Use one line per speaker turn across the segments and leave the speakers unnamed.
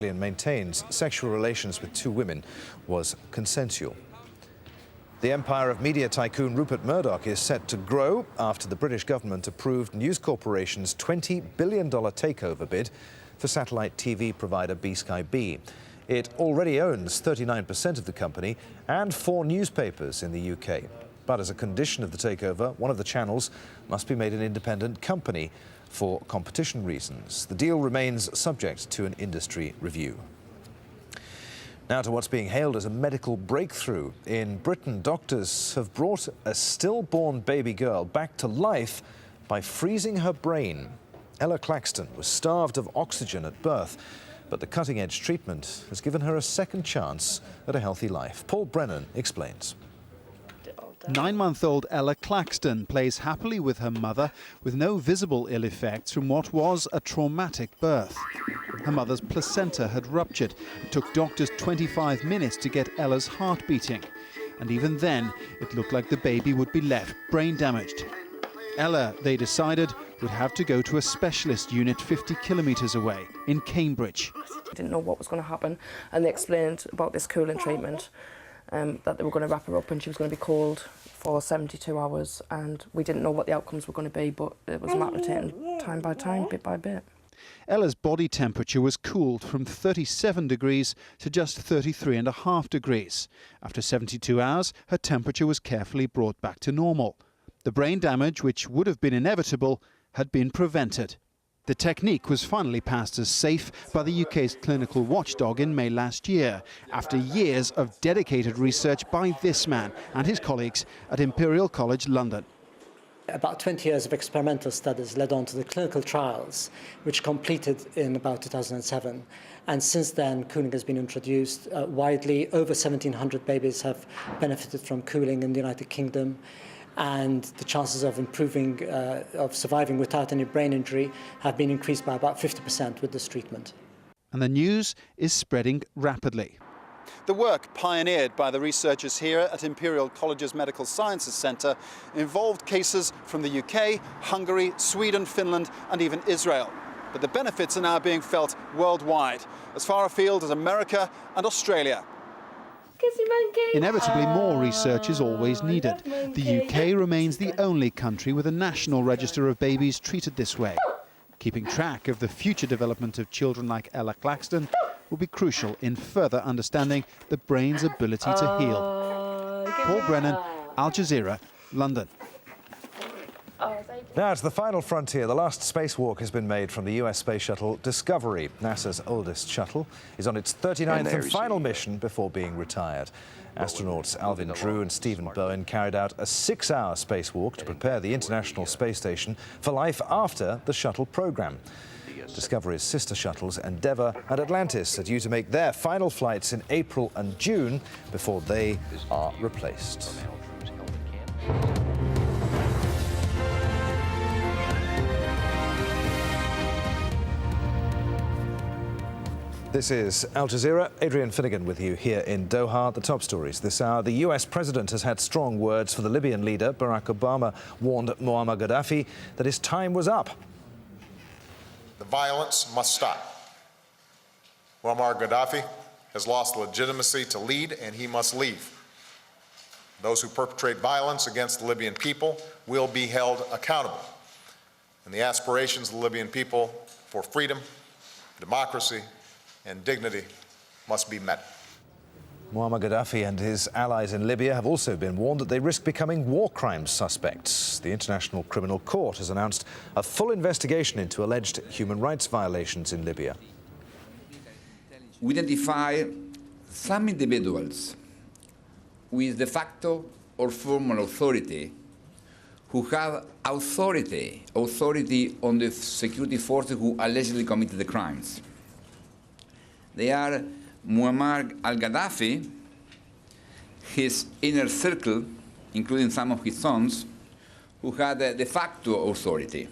maintains sexual relations with two women was consensual. The empire of media tycoon Rupert Murdoch is set to grow after the British government approved News Corporation's $20 billion takeover bid for satellite TV provider B-Sky B. It already owns 39% of the company and 4 newspapers in the UK. But as a condition of the takeover, one of the channels must be made an independent company for competition reasons. The deal remains subject to an industry review. Now to what's being hailed as a medical breakthrough. In Britain, doctors have brought a stillborn baby girl back to life by freezing her brain. Ella Claxton was starved of oxygen at birth, but the cutting-edge treatment has given her a second chance at a healthy life. Paul Brennan explains.
9-month-old Ella Claxton plays happily with her mother with no visible ill effects from what was a traumatic birth. Her mother's placenta had ruptured. It took doctors 25 minutes to get Ella's heart beating. And even then, it looked like the baby would be left brain damaged. Ella, they decided, would have to go to a specialist unit 50 kilometres away in Cambridge.
I didn't know what was going to happen, and they explained about this cooling treatment. That they were going to wrap her up and she was going to be cold for 72 hours, and we didn't know what the outcomes were going to be, but it was a matter of taking time by time, bit by bit.
Ella's body temperature was cooled from 37 degrees to just 33.5 degrees. After 72 hours, her temperature was carefully brought back to normal. The brain damage, which would have been inevitable, had been prevented. The technique was finally passed as safe by the UK's clinical watchdog in May last year, after years of dedicated research by this man and his colleagues at Imperial College London.
About 20 years of experimental studies led on to the clinical trials, which completed in about 2007. And since then, cooling has been introduced widely. Over 1,700 babies have benefited from cooling in the United Kingdom. And the chances of improving, of surviving without any brain injury have been increased by about 50% with this treatment.
And the news is spreading rapidly. The work pioneered by the researchers here at Imperial College's Medical Sciences Centre involved cases from the UK, Hungary, Sweden, Finland and even Israel. But the benefits are now being felt worldwide, as far afield as America and Australia. Inevitably, more research is always needed. The UK remains the only country with a national register of babies treated this way. Keeping track of the future development of children like Ella Claxton will be crucial in further understanding the brain's ability to heal. Paul Brennan, Al Jazeera, London.
Now to the final frontier. The last spacewalk has been made from the US space shuttle Discovery. NASA's oldest shuttle is on its 39th and final mission before being retired. Astronauts Alvin Drew and Stephen Bowen carried out a 6-hour spacewalk to prepare the International Space Station for life after the shuttle program. Discovery's sister shuttles Endeavour and Atlantis are due to make their final flights in April and June before they are replaced. This is Al Jazeera. Adrian Finnegan with you here in Doha. The top stories this hour. The US president has had strong words for the Libyan leader. Barack Obama warned Muammar Gaddafi that his time was up.
The violence must stop. Muammar Gaddafi has lost legitimacy to lead, and he must leave. Those who perpetrate violence against the Libyan people will be held accountable. And the aspirations of the Libyan people for freedom, democracy, and dignity must be met.
Muammar Gaddafi and his allies in Libya have also been warned that they risk becoming war crimes suspects. The International Criminal Court has announced a full investigation into alleged human rights violations in Libya.
We identify some individuals with de facto or formal authority who have authority on the security forces who allegedly committed the crimes. They are Muammar al-Gaddafi, his inner circle, including some of his sons, who had de facto authority.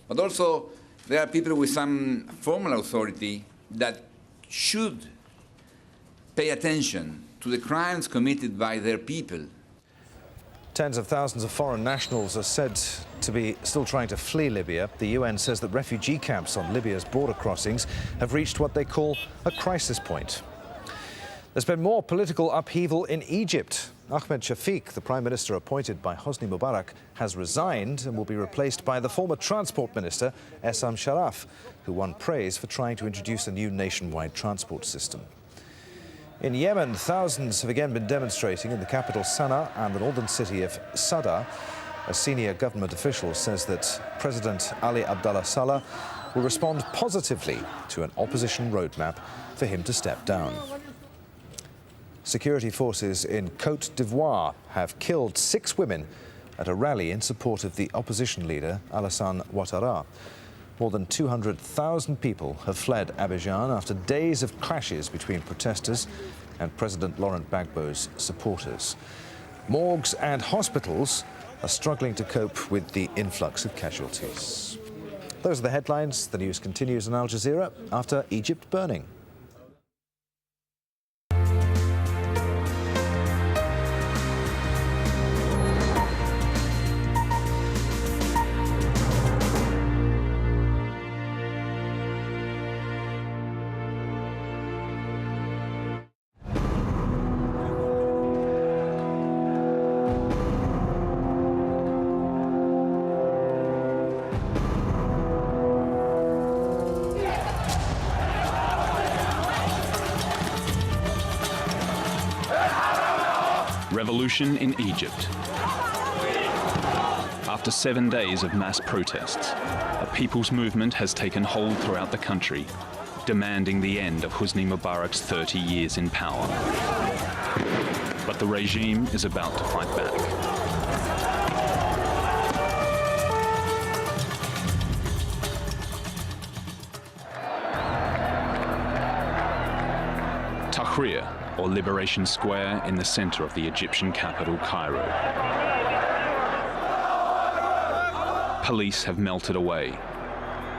But also, there are people with some formal authority that should pay attention to the crimes committed by their people.
Tens of thousands of foreign nationals are said to be still trying to flee Libya. The UN says that refugee camps on Libya's border crossings have reached what they call a crisis point. There's been more political upheaval in Egypt. Ahmed Shafiq, the prime minister appointed by Hosni Mubarak, has resigned and will be replaced by the former transport minister, Essam Sharaf, who won praise for trying to introduce a new nationwide transport system. In Yemen, thousands have again been demonstrating in the capital Sana'a and the northern city of Sada. A senior government official says that President Ali Abdullah Saleh will respond positively to an opposition roadmap for him to step down. Security forces in Côte d'Ivoire have killed 6 women at a rally in support of the opposition leader, Alassane Ouattara. More than 200,000 people have fled Abidjan after days of clashes between protesters and President Laurent Gbagbo's supporters. Morgues and hospitals are struggling to cope with the influx of casualties. Those are the headlines. The news continues on Al Jazeera after Egypt burning.
Revolution in Egypt. After 7 days of mass protests, a people's movement has taken hold throughout the country, demanding the end of Hosni Mubarak's 30 years in power. But the regime is about to fight back. Tahrir, or Liberation Square, in the center of the Egyptian capital, Cairo. Police have melted away.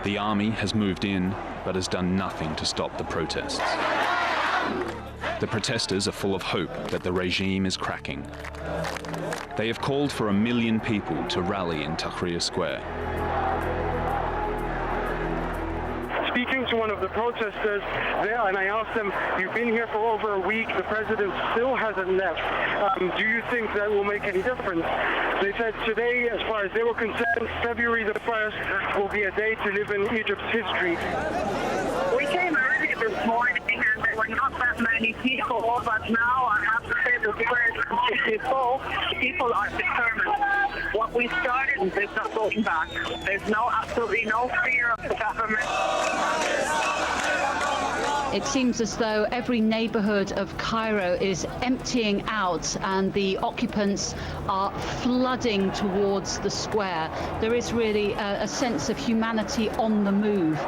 The army has moved in, but has done nothing to stop the protests. The protesters are full of hope that the regime is cracking. They have called for 1 million people to rally in Tahrir Square.
Speaking to one of the protesters there, and I asked them, you've been here for over a week, the president still hasn't left. Do you think that will make any difference? They said today, as far as they were concerned, February the 1st will be a day to live in Egypt's history.
We came early this morning and there were not that many people, but now I have to say the square is completely full. People are determined. What we started is not going back. There's absolutely no fear of the government.
It seems as though every neighborhood of Cairo is emptying out and the occupants are flooding towards the square. There is really a sense of humanity on the move.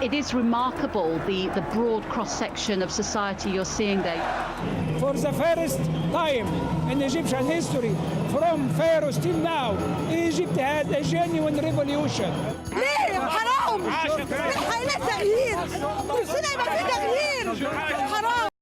It is remarkable, the broad cross-section of society you're seeing there.
For the first time in Egyptian history, from Pharaohs till now, Egypt had a genuine revolution.
ليه حرام؟ ليه تغيير؟ كل سنة يبقى في تغيير حرام.